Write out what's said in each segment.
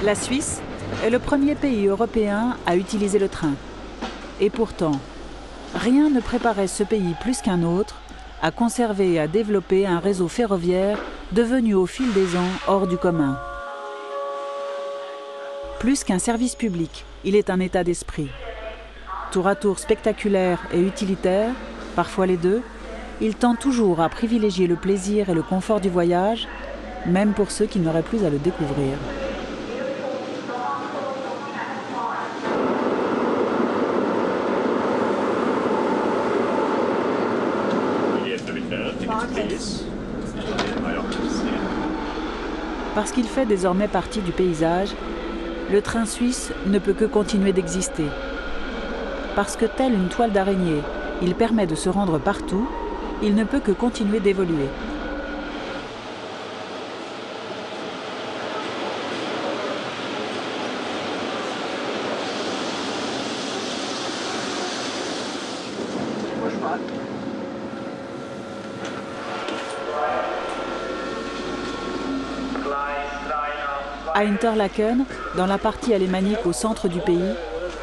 La Suisse est le premier pays européen à utiliser le train. Et pourtant, rien ne préparait ce pays plus qu'un autre à conserver et à développer un réseau ferroviaire devenu au fil des ans hors du commun. Plus qu'un service public, il est un état d'esprit. Tour à tour spectaculaire et utilitaire, parfois les deux, il tend toujours à privilégier le plaisir et le confort du voyage, même pour ceux qui n'auraient plus à le découvrir. Parce qu'il fait désormais partie du paysage, le train suisse ne peut que continuer d'exister. Parce que tel une toile d'araignée, il permet de se rendre partout, il ne peut que continuer d'évoluer. À Interlaken, dans la partie alémanique au centre du pays,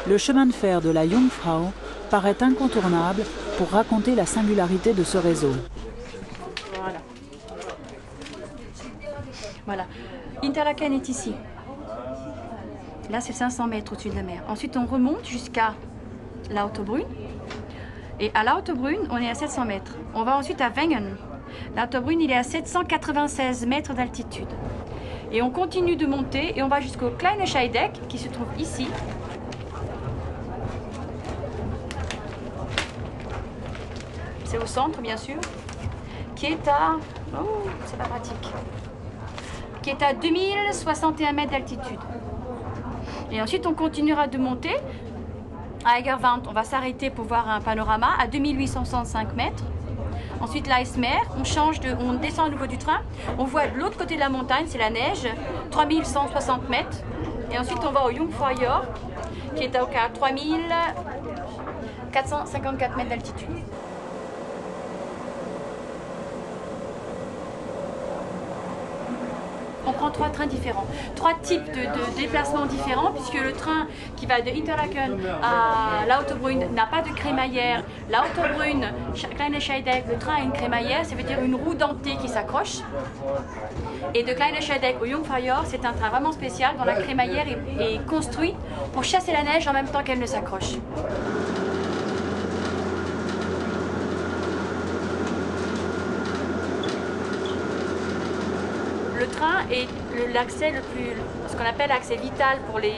le chemin de fer de la Jungfrau paraît incontournable pour raconter la singularité de ce réseau. Voilà. Interlaken est ici. Là, c'est 500 mètres au-dessus de la mer. Ensuite, on remonte jusqu'à Lauterbrunn. Et à Lauterbrunn, on est à 700 mètres. On va ensuite à Wengen. Lauterbrunn, il est à 796 mètres d'altitude. Et on continue de monter et on va jusqu'au Kleine Scheidegg qui se trouve ici. C'est au centre, bien sûr, qui est à... Oh, c'est pas pratique. Qui est à 2061 mètres d'altitude. Et ensuite, on continuera de monter. À Egerwand, on va s'arrêter pour voir un panorama à 2865 mètres. Ensuite, l'Eismeer, on descend au niveau du train. On voit de l'autre côté de la montagne, c'est la neige, 3160 mètres. Et ensuite, on va au Jungfraujoch, qui est à 3454 mètres d'altitude. On prend 3 trains différents, 3 types de déplacements différents, puisque le train qui va de Interlaken à Lauterbrunn n'a pas de crémaillère. Lauterbrunn, Kleine Scheidegg, le train a une crémaillère, ça veut dire une roue dentée qui s'accroche. Et de Kleine Scheidegg au Jungfraujoch, c'est un train vraiment spécial dont la crémaillère est construite pour chasser la neige en même temps qu'elle ne s'accroche. Le train est l'accès le plus, ce qu'on appelle l'accès vital pour les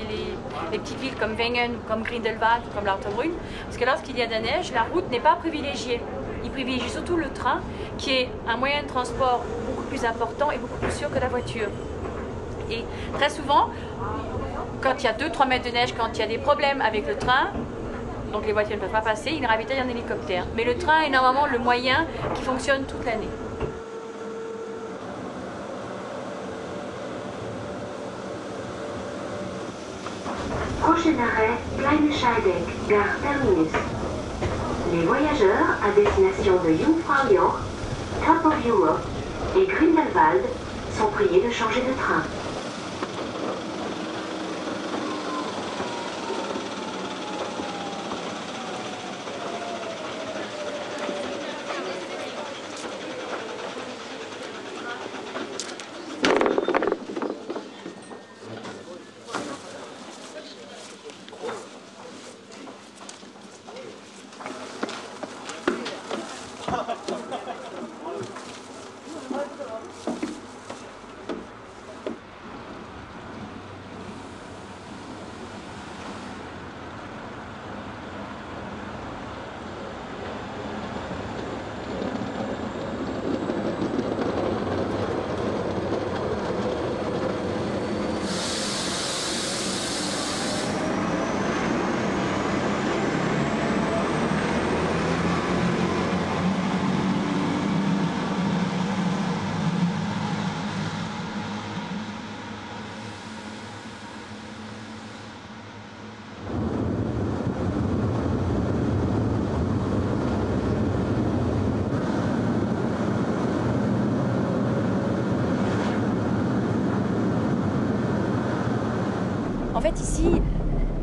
petites villes comme Wengen, comme Grindelwald, comme Lauterbrunn, parce que lorsqu'il y a de la neige, la route n'est pas privilégiée. Il privilégie surtout le train, qui est un moyen de transport beaucoup plus important et beaucoup plus sûr que la voiture. Et très souvent, quand il y a 2-3 mètres de neige, quand il y a des problèmes avec le train, donc les voitures ne peuvent pas passer, ils ravitaillent en hélicoptère. Mais le train est normalement le moyen qui fonctionne toute l'année. Prochain arrêt, Kleine Scheidegg, gare terminus. Les voyageurs à destination de Jungfraujoch, Top of Europe et Grindelwald sont priés de changer de train. En fait, ici,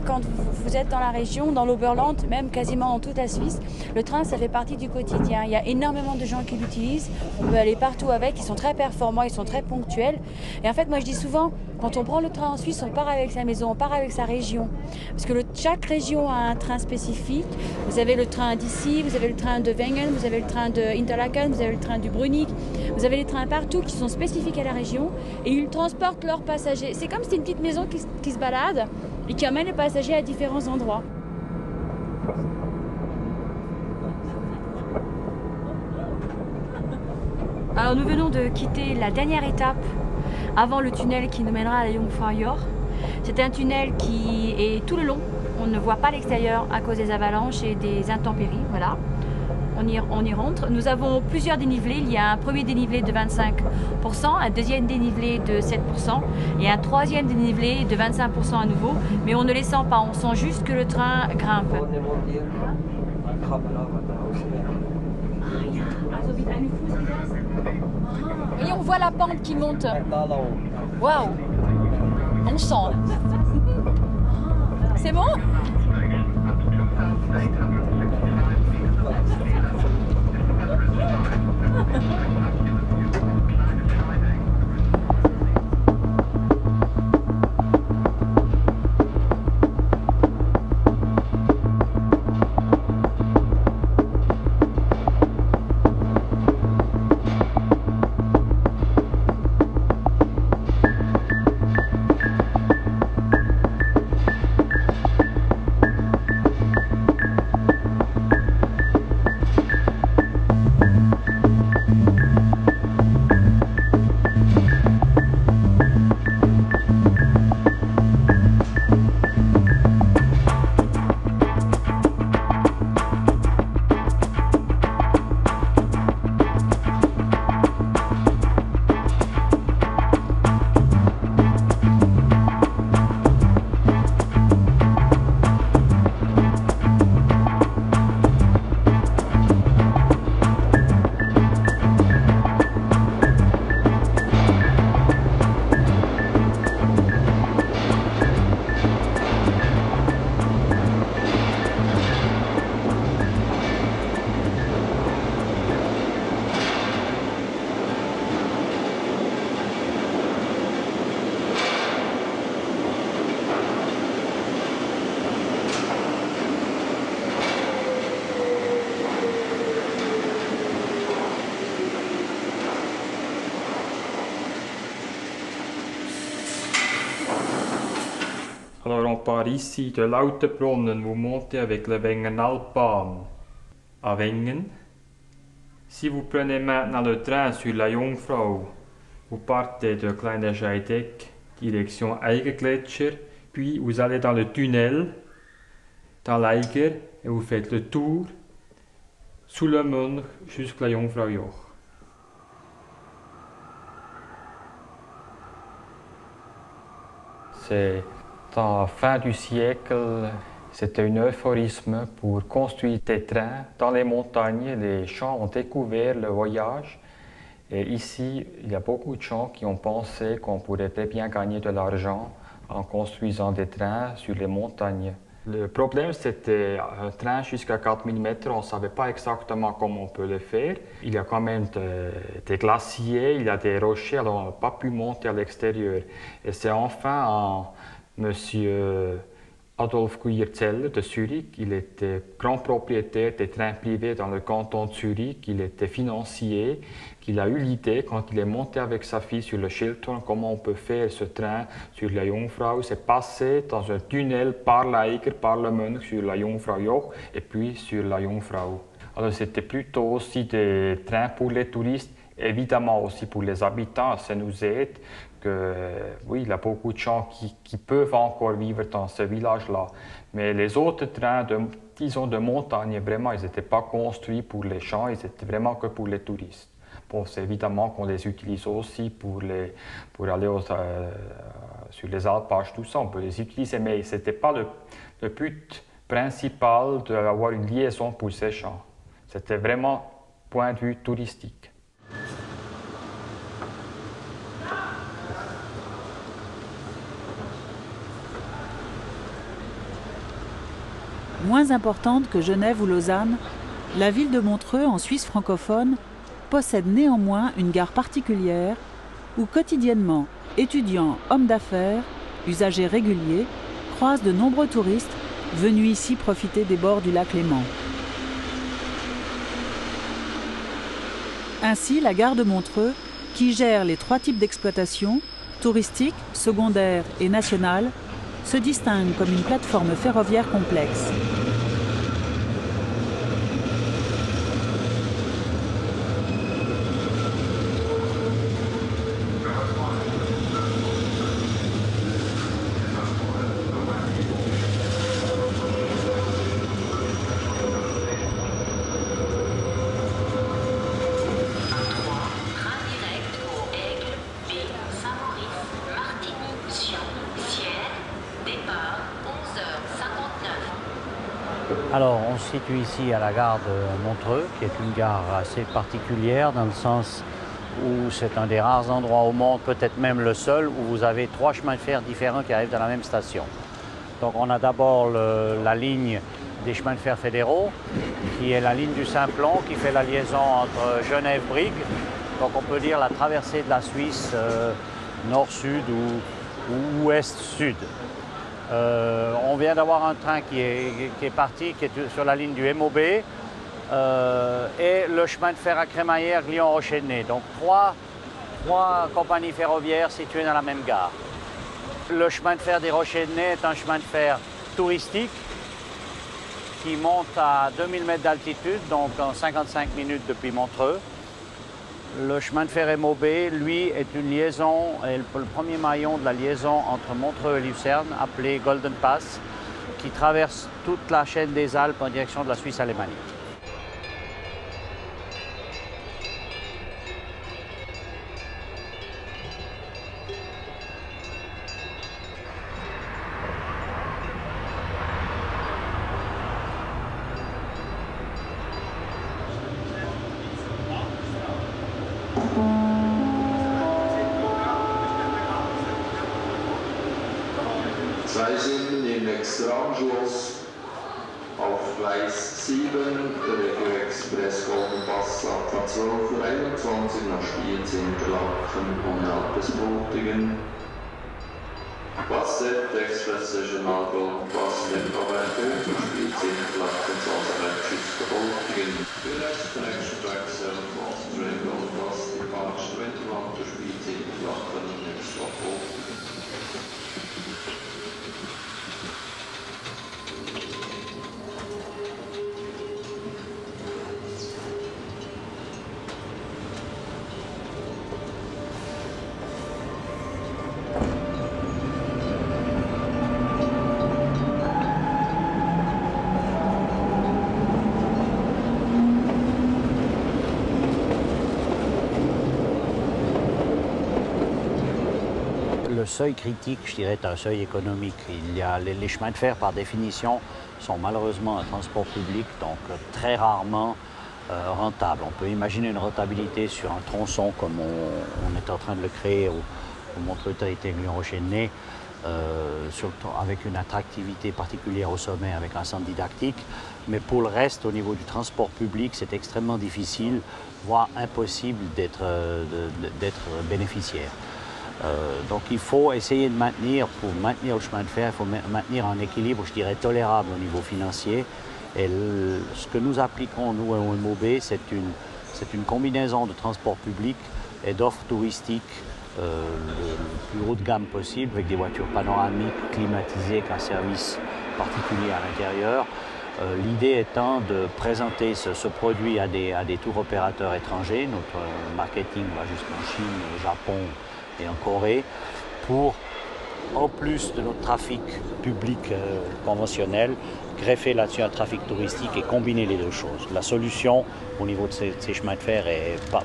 quand vous êtes dans la région, dans l'Oberland, même quasiment dans toute la Suisse, le train, ça fait partie du quotidien. Il y a énormément de gens qui l'utilisent. On peut aller partout avec. Ils sont très performants, ils sont très ponctuels. Et en fait, moi, je dis souvent, quand on prend le train en Suisse, on part avec sa maison, on part avec sa région. Parce que chaque région a un train spécifique. Vous avez le train d'ici, vous avez le train de Wengen, vous avez le train de Interlaken, vous avez le train du Brunig. Vous avez les trains partout qui sont spécifiques à la région et ils transportent leurs passagers. C'est comme si c'était une petite maison qui se balade et qui emmène les passagers à différents endroits. Alors nous venons de quitter la dernière étape avant le tunnel qui nous mènera à la Jungfraujoch. C'est un tunnel qui est tout le long. On ne voit pas l'extérieur à cause des avalanches et des intempéries. Voilà. On y rentre. Nous avons plusieurs dénivelés. Il y a un premier dénivelé de 25%, un deuxième dénivelé de 7% et un troisième dénivelé de 25% à nouveau. Mais on ne les sent pas, on sent juste que le train grimpe. Et on voit la pente qui monte. Waouh! On sent. C'est bon? Alors on part ici de Lauterbrunnen, vous montez avec la Wengen-Alpbahn à Wengen. Si vous prenez maintenant le train sur la Jungfrau, vous partez de Kleine Scheidegg, direction Eigergletscher, puis vous allez dans le tunnel, dans l'Eiger, et vous faites le tour sous le Mönch jusqu'à la Jungfraujoch. C'est à la fin du siècle, c'était un euphorisme pour construire des trains dans les montagnes. Les gens ont découvert le voyage. Et ici, il y a beaucoup de gens qui ont pensé qu'on pourrait très bien gagner de l'argent en construisant des trains sur les montagnes. Le problème, c'était un train jusqu'à 4000 mètres. On ne savait pas exactement comment on peut le faire. Il y a quand même des glaciers, il y a des rochers, alors on n'a pas pu monter à l'extérieur. Et c'est enfin en Monsieur Adolf Guyer-Zeller de Zurich. Il était grand propriétaire des trains privés dans le canton de Zurich. Il était financier. Il a eu l'idée, quand il est monté avec sa fille sur le Schilthorn, comment on peut faire ce train sur la Jungfrau. C'est passé dans un tunnel par l'Eiger, par le Mönch, sur la Jungfraujoch et puis sur la Jungfrau. Alors c'était plutôt aussi des trains pour les touristes, évidemment aussi pour les habitants. Ça nous aide que, oui, il y a beaucoup de gens qui peuvent encore vivre dans ce village-là. Mais les autres trains, disons de montagne, vraiment, ils n'étaient pas construits pour les gens, ils étaient vraiment que pour les touristes. Bon, c'est évidemment qu'on les utilise aussi pour aller sur les alpages, tout ça, on peut les utiliser, mais ce n'était pas le but principal d'avoir une liaison pour ces gens. C'était vraiment point de vue touristique. Moins importante que Genève ou Lausanne, la ville de Montreux, en Suisse francophone, possède néanmoins une gare particulière où quotidiennement, étudiants, hommes d'affaires, usagers réguliers, croisent de nombreux touristes venus ici profiter des bords du lac Léman. Ainsi, la gare de Montreux, qui gère les 3 types d'exploitation, touristique, secondaire et nationale, se distingue comme une plateforme ferroviaire complexe. Alors, on se situe ici à la gare de Montreux, qui est une gare assez particulière dans le sens où c'est un des rares endroits au monde, peut-être même le seul, où vous avez 3 chemins de fer différents qui arrivent dans la même station. Donc on a d'abord la ligne des chemins de fer fédéraux, qui est la ligne du Simplon, qui fait la liaison entre Genève-Brigue. Donc on peut dire la traversée de la Suisse nord-sud ou ouest-sud. On vient d'avoir un train qui est parti, qui est sur la ligne du MOB, et le chemin de fer à crémaillère Lyon-Rochesnay. Donc trois compagnies ferroviaires situées dans la même gare. Le chemin de fer des Rochesnay est un chemin de fer touristique qui monte à 2000 mètres d'altitude, donc en 55 minutes depuis Montreux. Le chemin de fer MOB, lui, est une liaison, est le premier maillon de la liaison entre Montreux et Lucerne, appelé Golden Pass, qui traverse toute la chaîne des Alpes en direction de la Suisse alémanique. Zwei sind im Extraanschluss auf Gleis 7, der Regio-Express Golden Pass ab 12:21 nach Spiez, Interlaken und Alpesbrutingen. Passet Express Regional Golden Pass Leckerberg nach Spiez, Interlaken, Salzburg, Schützgebotingen. The next connection track 7 Golden Pass departure Interlaken, Spiez, Interlaken und Extrabotingen. Le seuil critique, je dirais, est un seuil économique. Les chemins de fer, par définition, sont malheureusement un transport public, donc très rarement rentables. On peut imaginer une rentabilité sur un tronçon comme on est en train de le créer au Montreux-Lyon-Rochesnay, avec une attractivité particulière au sommet, avec un centre didactique. Mais pour le reste, au niveau du transport public, c'est extrêmement difficile, voire impossible d'être bénéficiaire. Donc il faut essayer de maintenir, pour maintenir le chemin de fer, il faut maintenir un équilibre, je dirais, tolérable au niveau financier. Et ce que nous appliquons, nous, au MOB, c'est une combinaison de transport public et d'offres touristiques le plus haut de gamme possible, avec des voitures panoramiques, climatisées, avec un service particulier à l'intérieur. L'idée étant de présenter ce produit à des tour opérateurs étrangers. Notre marketing va jusqu'en Chine, au Japon et en Corée, pour, en plus de notre trafic public conventionnel, greffer là-dessus un trafic touristique et combiner les deux choses. La solution au niveau de ces chemins de fer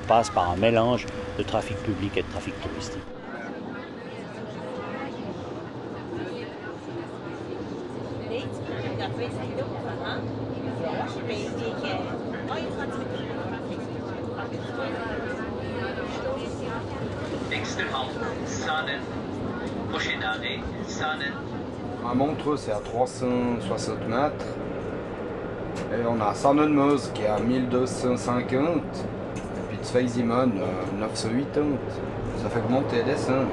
passe par un mélange de trafic public et de trafic touristique. À Montreux, c'est à 360 mètres. Et on a Sonnenmeuse qui est à 1250, et puis Zweisimon 980. Ça fait que monter et descendre.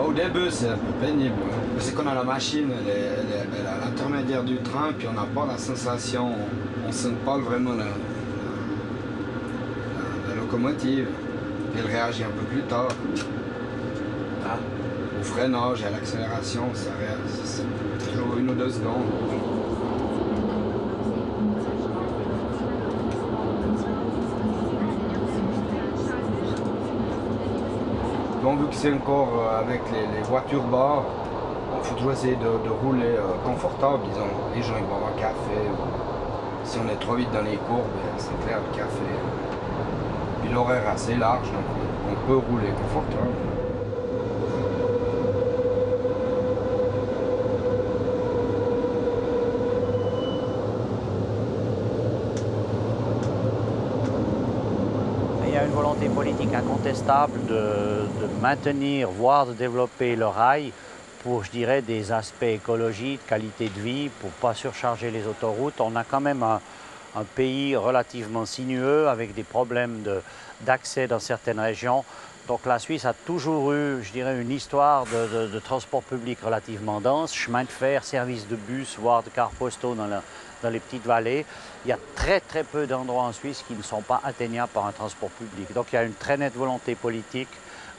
Au début, c'est un peu pénible. C'est qu'on a la machine, elle est à l'intermédiaire du train, puis on n'a pas la sensation, on ne sent pas vraiment la locomotive. Puis elle réagit un peu plus tard. Au freinage et à l'accélération, ça réagit. C'est toujours 1 ou 2 secondes. Bon, vu que c'est encore avec les voitures bas, il faut toujours essayer de rouler confortable, disons. Les gens ils boivent un café. Si on est trop vite dans les courbes, c'est clair, le café. Puis l'horaire est assez large, donc on peut rouler confortable. Il y a une volonté politique incontestable de maintenir, voire de développer le rail pour, je dirais, des aspects écologiques, qualité de vie, pour ne pas surcharger les autoroutes. On a quand même un pays relativement sinueux avec des problèmes d'accès dans certaines régions. Donc la Suisse a toujours eu, je dirais, une histoire de transport public relativement dense, chemin de fer, services de bus, voire de cars postaux dans les petites vallées. Il y a très très peu d'endroits en Suisse qui ne sont pas atteignables par un transport public. Donc il y a une très nette volonté politique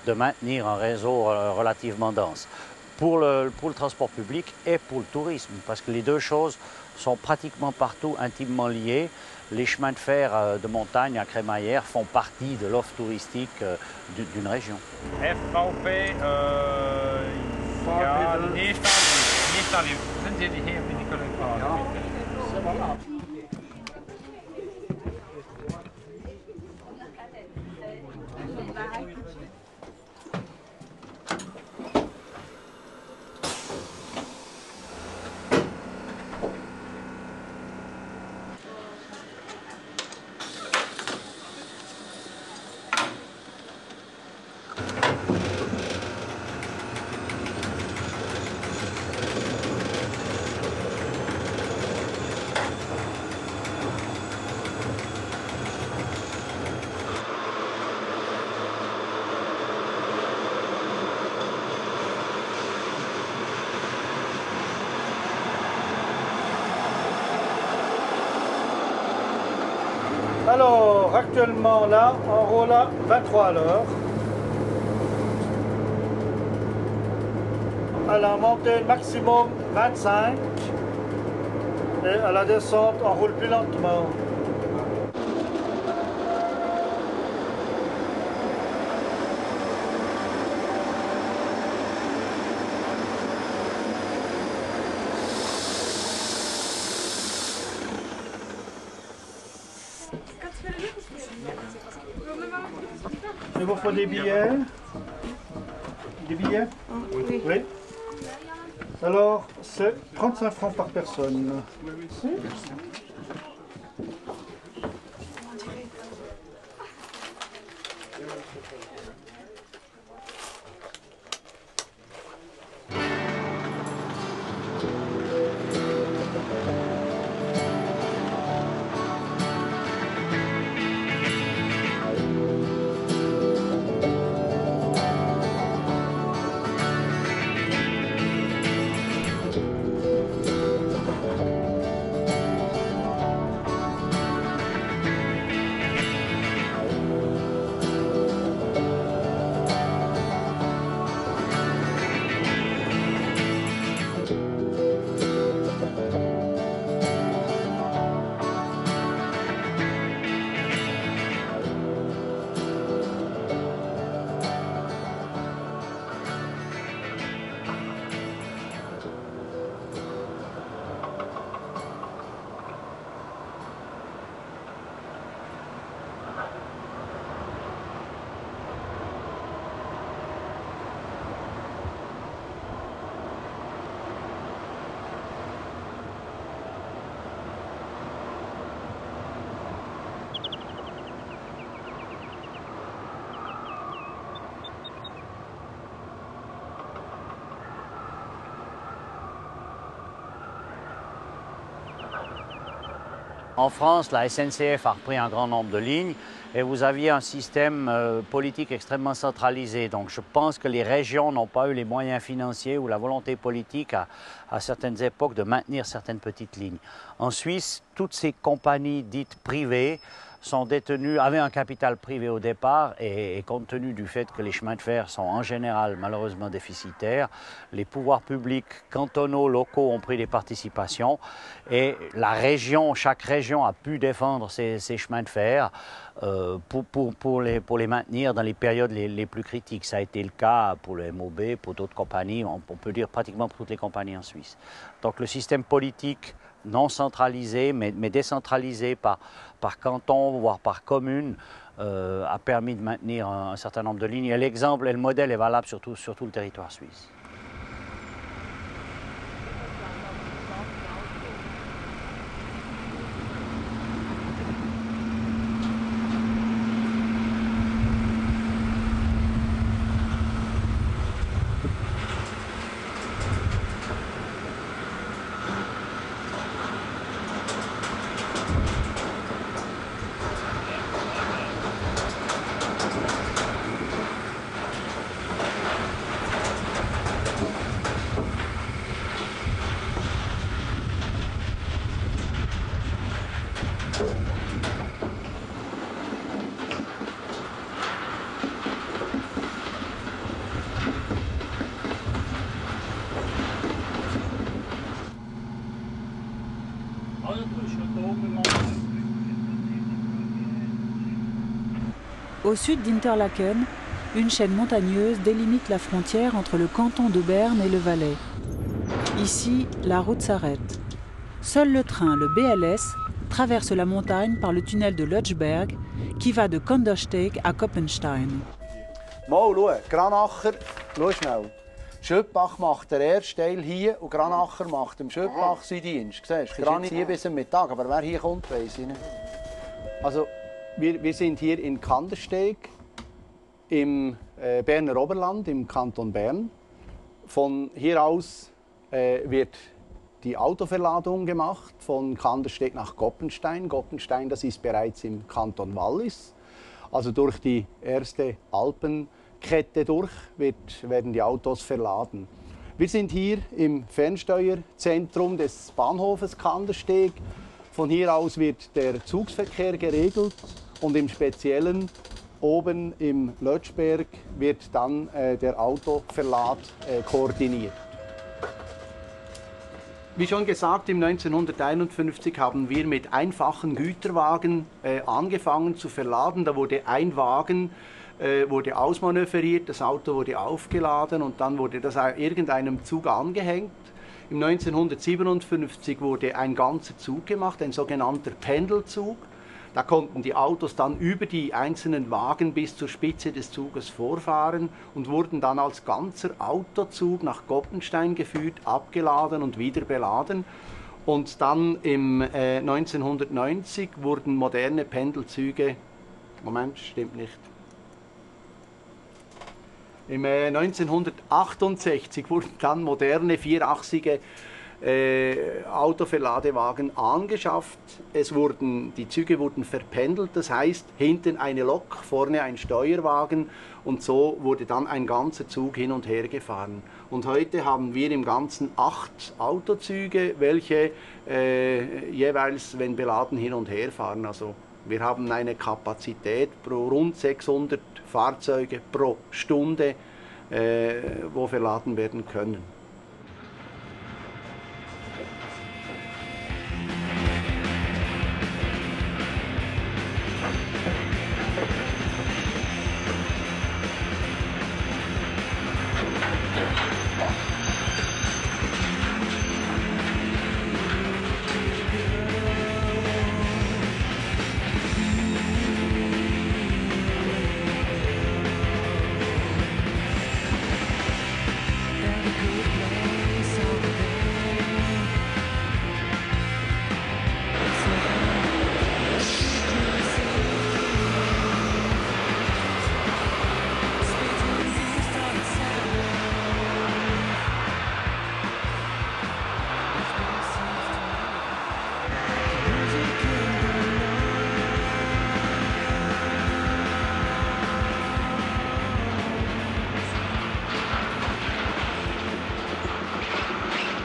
de maintenir un réseau relativement dense pour le transport public et pour le tourisme, parce que les deux choses sont pratiquement partout intimement liées. Les chemins de fer de montagne à Crémaillère font partie de l'offre touristique d'une région. FVP, ja, niet alleen. Dan zit je hier in die collector. Alors, actuellement, là, on roule à 23 à l'heure. À la montée, maximum 25. Et à la descente, on roule plus lentement. Il vous faut des billets? Des billets? Oui. Oui. Alors, c'est 35 francs par personne. En France, la SNCF a repris un grand nombre de lignes et vous aviez un système politique extrêmement centralisé. Donc je pense que les régions n'ont pas eu les moyens financiers ou la volonté politique à certaines époques de maintenir certaines petites lignes. En Suisse, toutes ces compagnies dites privées sont détenues, avaient un capital privé au départ et compte tenu du fait que les chemins de fer sont en général malheureusement déficitaires, les pouvoirs publics cantonaux, locaux ont pris des participations et la région, chaque région a pu défendre ces chemins de fer pour les maintenir dans les périodes les plus critiques. Ça a été le cas pour le MOB, pour d'autres compagnies, on peut dire pratiquement pour toutes les compagnies en Suisse. Donc le système politique non centralisé, mais décentralisé par canton, voire par commune, a permis de maintenir un certain nombre de lignes. Et l'exemple et le modèle est valable sur tout le territoire suisse. Au sud d'Interlaken, une chaîne montagneuse délimite la frontière entre le canton de Berne et le Valais. Ici, la route s'arrête. Seul le train, le BLS, traverse la montagne par le tunnel de Lötschberg qui va de Kandersteg à Koppenstein. Mal, schau, Granacher, schau schnell. Schöppach macht den ersten Teil hier und Granacher macht dem Schöppach seinen Dienst. Siehst du, Granit hier bis zum Mittag, aber wer hier kommt, weiss ich nicht. Also, wir sind hier in Kandersteg im Berner Oberland, im Kanton Bern. Von hier aus wird die Autoverladung gemacht, von Kandersteg nach Koppenstein. Koppenstein, das ist bereits im Kanton Wallis. Also durch die erste Alpenkette durch werden die Autos verladen. Wir sind hier im Fernsteuerzentrum des Bahnhofes Kandersteg. Von hier aus wird der Zugsverkehr geregelt und im Speziellen oben im Lötschberg wird dann der Autoverlad koordiniert. Wie schon gesagt, im 1951 haben wir mit einfachen Güterwagen angefangen zu verladen. Da wurde ein Wagen wurde ausmanövriert, das Auto wurde aufgeladen und dann wurde das irgendeinem Zug angehängt. Im 1957 wurde ein ganzer Zug gemacht, ein sogenannter Pendelzug. Da konnten die Autos dann über die einzelnen Wagen bis zur Spitze des Zuges vorfahren und wurden dann als ganzer Autozug nach Koppenstein geführt, abgeladen und wieder beladen. Und dann im 1990 wurden moderne Pendelzüge, Moment, stimmt nicht. Im 1968 wurden dann moderne vierachsige Autoverladewagen angeschafft. Die Züge wurden verpendelt, das heißt hinten eine Lok, vorne ein Steuerwagen und so wurde dann ein ganzer Zug hin und her gefahren. Und heute haben wir im Ganzen 8 Autozüge, welche jeweils, wenn beladen, hin und her fahren. Also wir haben eine Kapazität pro rund 600 Fahrzeuge pro Stunde, wo verladen werden können.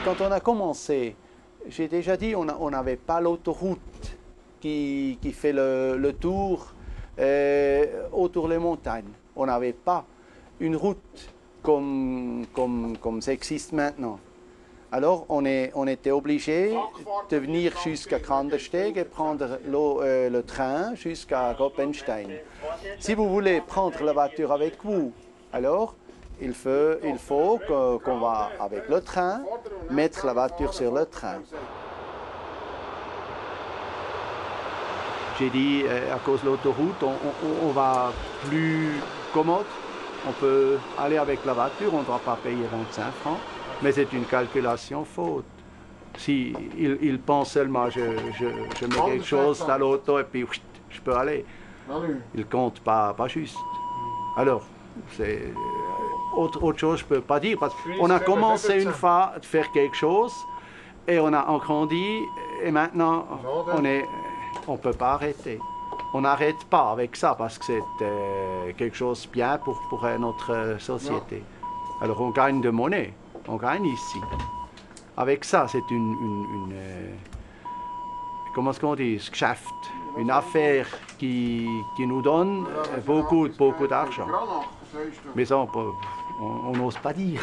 quand on a commencé, j'ai déjà dit, on n'avait pas l'autoroute qui fait le tour autour des montagnes. On n'avait pas une route comme ça existe maintenant. Alors on était obligé de venir jusqu'à Kandersteg et prendre le train jusqu'à Goppenstein. Si vous voulez prendre la voiture avec vous, alors il faut qu'on va avec le train, mettre la voiture sur le train. J'ai dit, à cause de l'autoroute, on va plus commode. On peut aller avec la voiture, on ne doit pas payer 25 francs. Mais c'est une calculation faute. Si il pense seulement, je mets quelque chose dans l'auto et puis je peux aller. Il ne compte pas juste. Alors, c'est autre chose je ne peux pas dire. Parce qu'on a commencé une fois à faire quelque chose et on a grandi et maintenant on ne peut pas arrêter. On n'arrête pas avec ça parce que c'est quelque chose de bien pour notre société. Alors on gagne de monnaie. On gagne ici. Avec ça, c'est comment est-ce qu'on dit, Geschäft, une affaire qui nous donne beaucoup d'argent. Mais ça, on n'ose pas dire.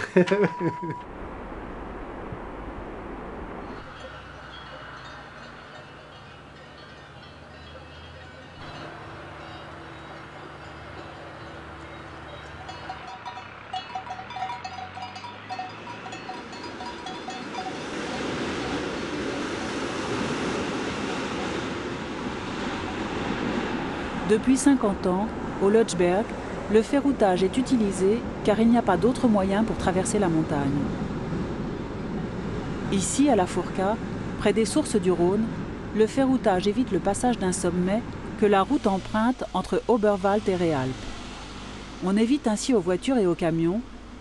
Depuis 50 ans, au Lötschberg, le ferroutage est utilisé car il n'y a pas d'autre moyen pour traverser la montagne. Ici, à la Fourca, près des sources du Rhône, le ferroutage évite le passage d'un sommet que la route emprunte entre Oberwald et Réalpes. On évite ainsi aux voitures et aux camions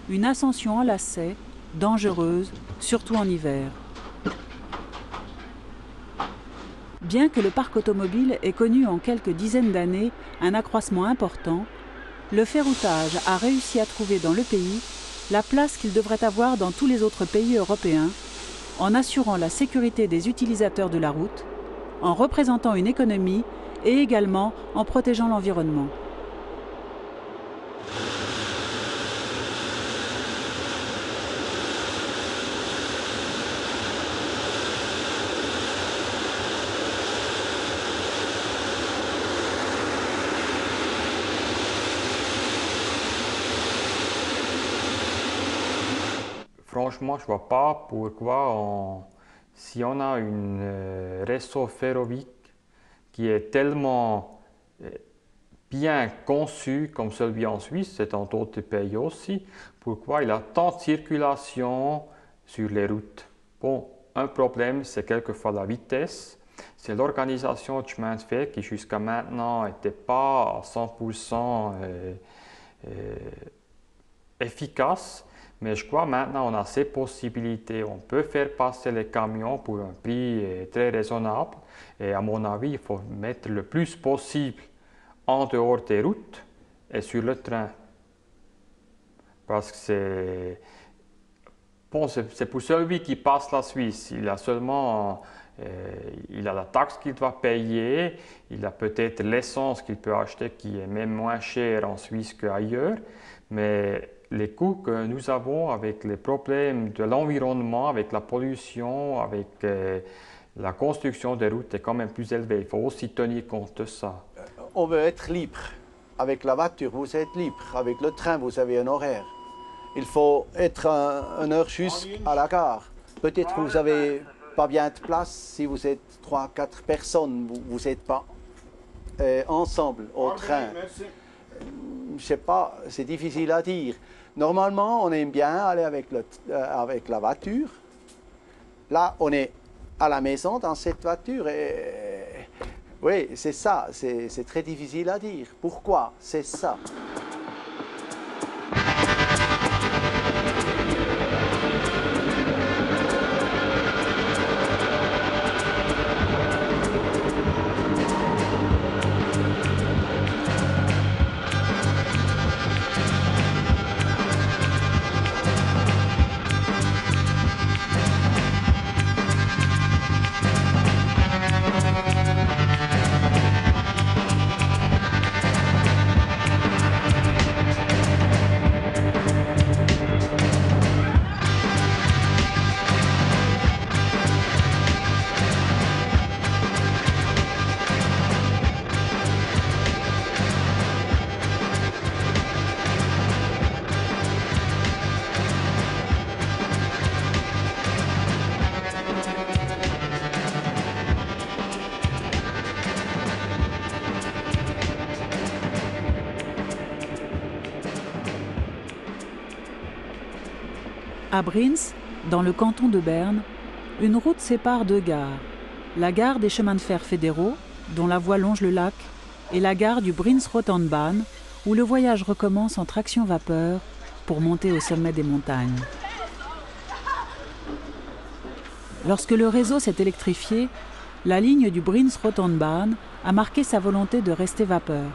une ascension en lacet, dangereuse, surtout en hiver. Bien que le parc automobile ait connu en quelques dizaines d'années un accroissement important, le ferroutage a réussi à trouver dans le pays la place qu'il devrait avoir dans tous les autres pays européens, en assurant la sécurité des utilisateurs de la route, en représentant une économie et également en protégeant l'environnement. Franchement, je ne vois pas pourquoi, si on a un réseau ferroviaire qui est tellement bien conçu comme celui en Suisse, c'est dans d'autres pays aussi, pourquoi il y a tant de circulation sur les routes. Bon, un problème, c'est quelquefois la vitesse. C'est l'organisation du chemin de fer qui jusqu'à maintenant n'était pas à 100% efficace. Mais je crois maintenant on a ces possibilités. On peut faire passer les camions pour un prix très raisonnable. Et à mon avis, il faut mettre le plus possible en dehors des routes et sur le train. Parce que c'est pour celui qui passe la Suisse. Il a seulement il a la taxe qu'il doit payer. Il a peut-être l'essence qu'il peut acheter qui est même moins chère en Suisse qu'ailleurs. Mais les coûts que nous avons avec les problèmes de l'environnement, avec la pollution, avec la construction des routes est quand même plus élevée. Il faut aussi tenir compte de ça. On veut être libre. Avec la voiture, vous êtes libre. Avec le train, vous avez un horaire. Il faut être une heure jusqu'à la gare. Peut-être que vous n'avez pas bien de place si vous êtes 3-4 personnes. Vous n'êtes pas ensemble au train. Je ne sais pas, c'est difficile à dire. Normalement, on aime bien aller avec la voiture. Là, on est à la maison dans cette voiture. Et oui, c'est ça. C'est très difficile à dire. Pourquoi c'est ça? À Briens, dans le canton de Berne, une route sépare deux gares. La gare des chemins de fer fédéraux, dont la voie longe le lac, et la gare du Briens-Rotterdam, où le voyage recommence en traction vapeur pour monter au sommet des montagnes. Lorsque le réseau s'est électrifié, la ligne du Briens-Rotterdam a marqué sa volonté de rester vapeur.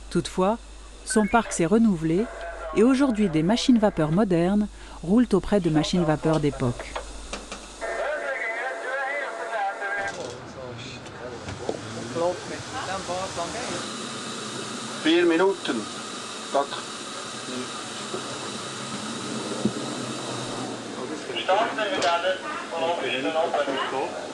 Toutefois, son parc s'est renouvelé et aujourd'hui des machines vapeur modernes roulent auprès de machines vapeur d'époque. 4 Minuten. Gott. Starten mit allen von oben bis unten.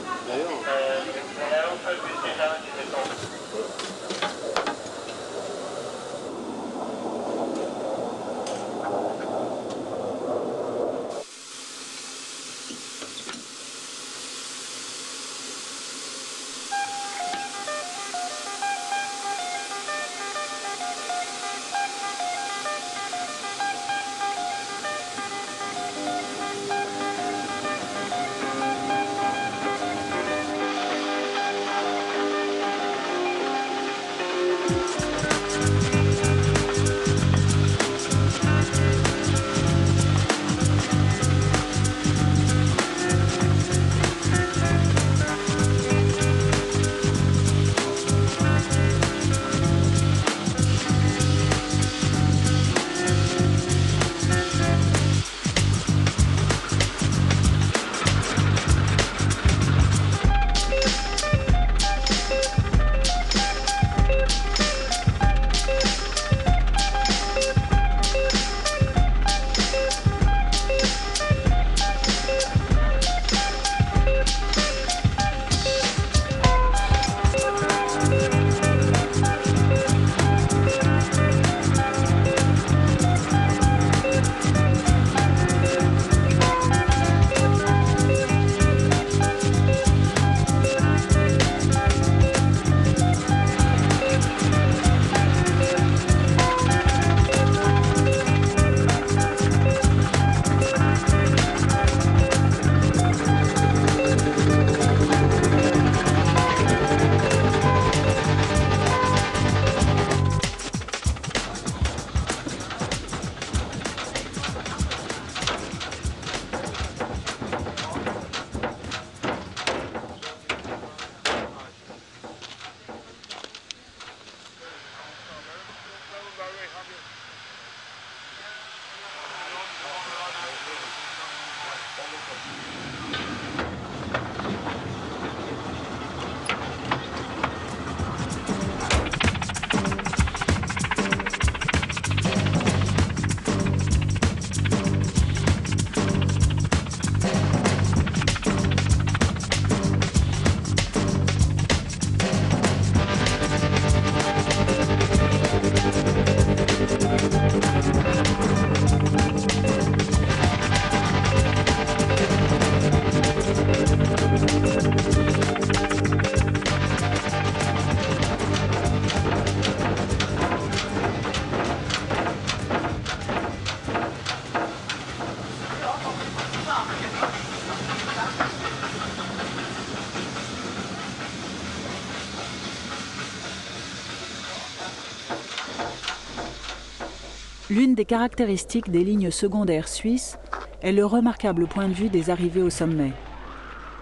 L'une des caractéristiques des lignes secondaires suisses est le remarquable point de vue des arrivées au sommet.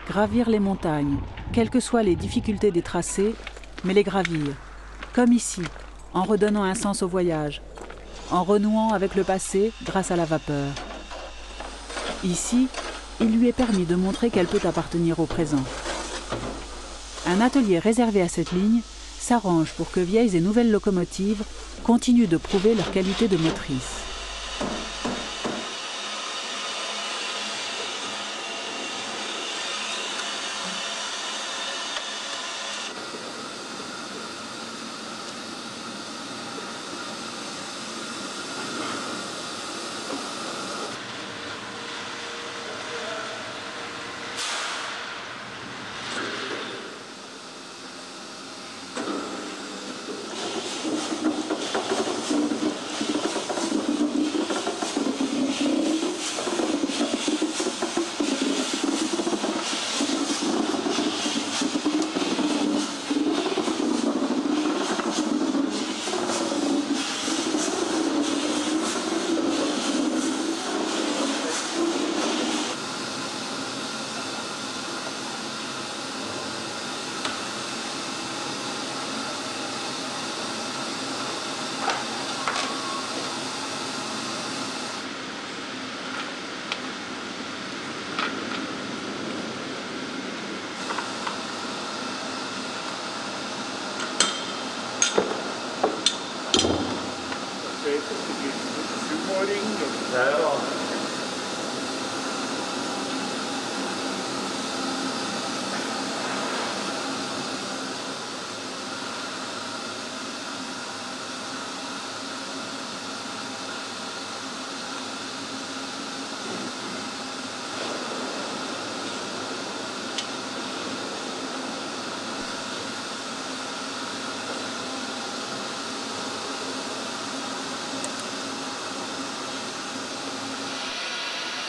Gravir les montagnes, quelles que soient les difficultés des tracés, mais les gravir, comme ici, en redonnant un sens au voyage, en renouant avec le passé grâce à la vapeur. Ici, il lui est permis de montrer qu'elle peut appartenir au présent. Un atelier réservé à cette ligne s'arrange pour que vieilles et nouvelles locomotives continuent de prouver leur qualité de motrice.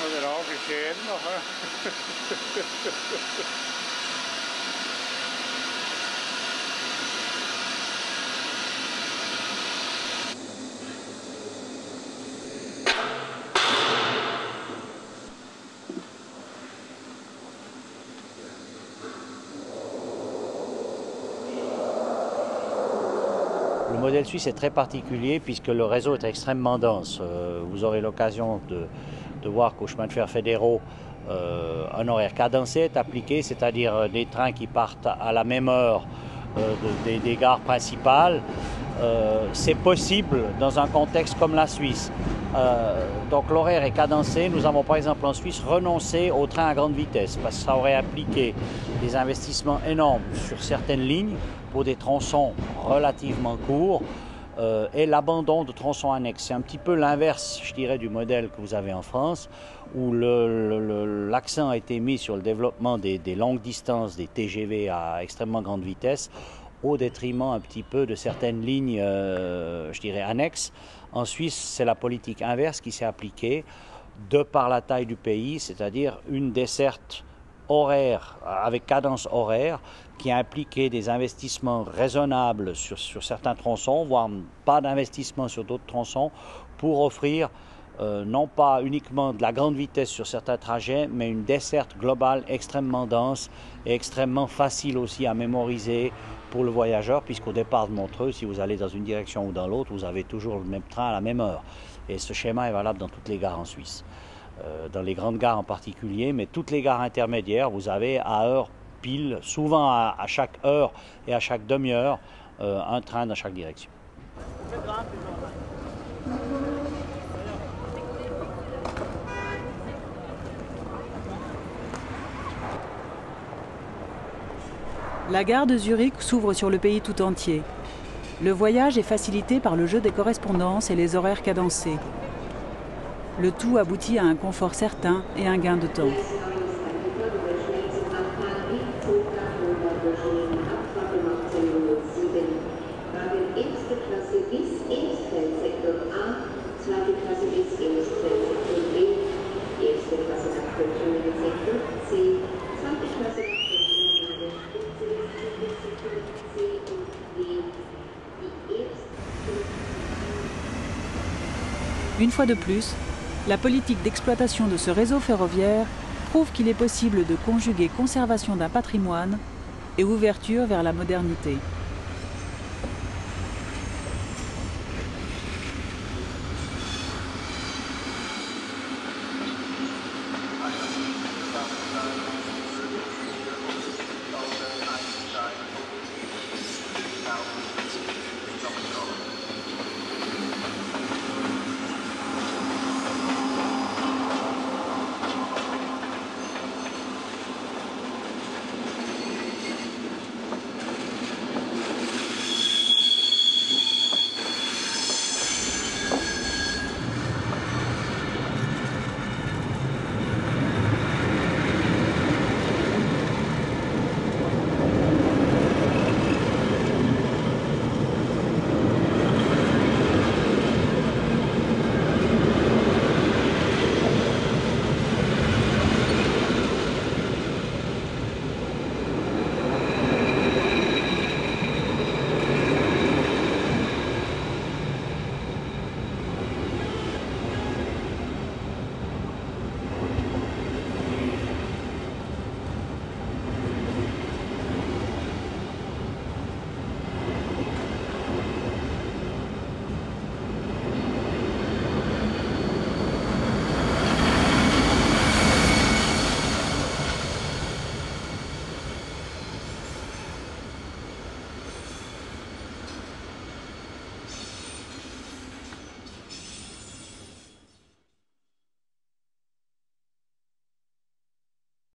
Der Auge schön noch. Le modèle suisse est très particulier puisque le réseau est extrêmement dense. Vous aurez l'occasion de voir qu'aux chemins de fer fédéraux, un horaire cadencé est appliqué, c'est-à-dire des trains qui partent à la même heure des gares principales. C'est possible dans un contexte comme la Suisse. Donc l'horaire est cadencé. Nous avons par exemple en Suisse renoncé aux trains à grande vitesse parce que ça aurait impliqué des investissements énormes sur certaines lignes pour des tronçons relativement courts et l'abandon de tronçons annexes. C'est un petit peu l'inverse, je dirais, du modèle que vous avez en France où l'accent a été mis sur le développement des longues distances, des TGV à extrêmement grande vitesse au détriment un petit peu de certaines lignes, je dirais, annexes. En Suisse, c'est la politique inverse qui s'est appliquée de par la taille du pays, c'est-à-dire une desserte horaire, avec cadence horaire, qui a impliqué des investissements raisonnables sur certains tronçons, voire pas d'investissement sur d'autres tronçons, pour offrir non pas uniquement de la grande vitesse sur certains trajets, mais une desserte globale extrêmement dense et extrêmement facile aussi à mémoriser pour le voyageur, puisqu'au départ de Montreux, si vous allez dans une direction ou dans l'autre, vous avez toujours le même train à la même heure. Et ce schéma est valable dans toutes les gares en Suisse. Dans les grandes gares en particulier, mais toutes les gares intermédiaires, vous avez à heure pile, souvent à chaque heure et à chaque demi-heure, un train dans chaque direction. La gare de Zurich s'ouvre sur le pays tout entier. Le voyage est facilité par le jeu des correspondances et les horaires cadencés. Le tout aboutit à un confort certain et un gain de temps. Une fois de plus, la politique d'exploitation de ce réseau ferroviaire prouve qu'il est possible de conjuguer conservation d'un patrimoine et ouverture vers la modernité.